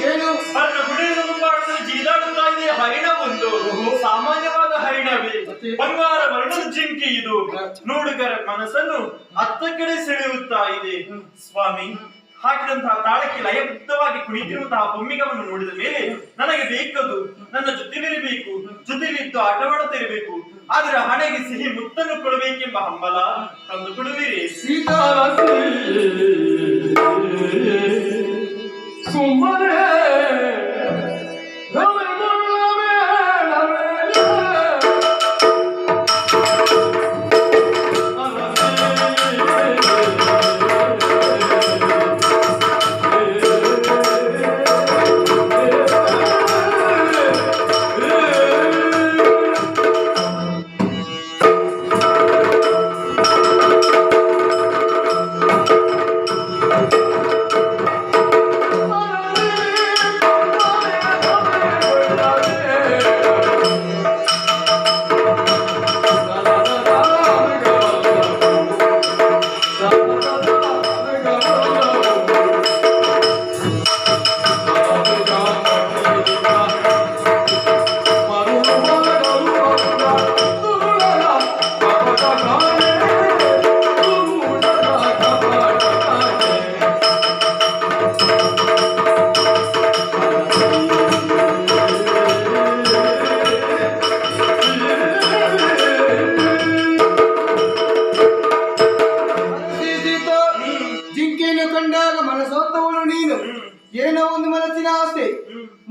ಏನು ನನ್ನ ಗುಡಿಯ ಮುಂಭಾಗದಲ್ಲಿ ಜೀದಾಡುತ್ತಾ ಇದೆ ಹರಿಣ ಒಂದು. ಸಾಮಾನ್ಯವಾದ ಹರಿಣವೇ, ಬಂಗಾರ ವರ್ಣದ ಜಿಂಕೆ ಇದು. ನೋಡುಗರ ಮನಸ್ಸನ್ನು ಅತ್ತ ಕಡೆ ಸೆಳೆಯುತ್ತಾ ಇದೆ. ಸ್ವಾಮಿ, ಹಾಕಿದಂತಹ ತಾಳಕ್ಕೆ ಲಯಬದ್ಧವಾಗಿ ಕುಣಿತಿರುವಂತಹ ಬೊಮ್ಮಿಗವನ್ನು ನೋಡಿದ ಮೇಲೆ ನನಗೆ ಬೇಕದು ನನ್ನ ಜೊತೆಲಿರಬೇಕು, ಜೊತೆಲಿದ್ದು ಆಟವಾಡುತ್ತಿರಬೇಕು. ಆದರೆ ಹಣೆಗೆ ಸಿಹಿ ಮುತ್ತನ್ನು ಕೊಡಬೇಕೆಂಬ ಹಂಬಲ ತಂದು ಕೊಡುವಿರಿ. ಸುಮ್ಮನೆ ಏನೋ ಒಂದು ಮನಸ್ಸಿನ ಆಸೆ,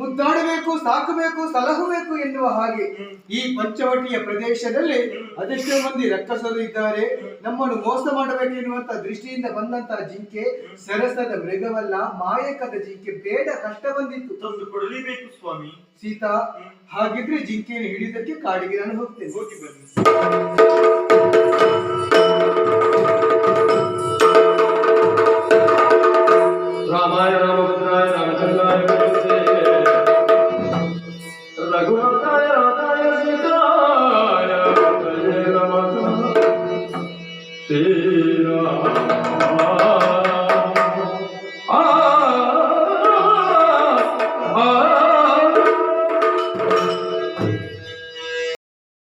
ಮುದ್ದಾಡಬೇಕು, ಸಾಕಬೇಕು, ಸಲಹಬೇಕು ಎನ್ನುವ ಹಾಗೆ ಈ ಪಂಚವಟಿಯ ಪ್ರದೇಶದಲ್ಲಿ ಅದೆಷ್ಟೋ ಮಂದಿ ರಕ್ಕಸರು ಇದ್ದಾರೆ. ನಮ್ಮನ್ನು ಮೋಸ ಮಾಡಬೇಕೆನ್ನುವಂತ ದೃಷ್ಟಿಯಿಂದ ಬಂದಂತಹ ಜಿಂಕೆ ಸರಸದ ಮೃಗವಲ್ಲ, ಮಾಯಕದ ಜಿಂಕೆ. ಬೇಡ, ಕಷ್ಟ ಬಂದಿತ್ತು, ತಂದು ಕೊಡಲೇಬೇಕು ಸ್ವಾಮಿ. ಸೀತಾ, ಹಾಗಿದ್ರೆ ಜಿಂಕೆಯನ್ನು ಹಿಡಿದಕ್ಕೆ ಕಾಡಿಗೆ ನಾನು ಹೋಗ್ತೇನೆ. ಹೋಗಿ ಬನ್ನಿ. ರಾಮಾಯ ರಾಮಭದ್ರಾಯ ರಾಮಚಂದ್ರಾಯ ರಘುನಾಥ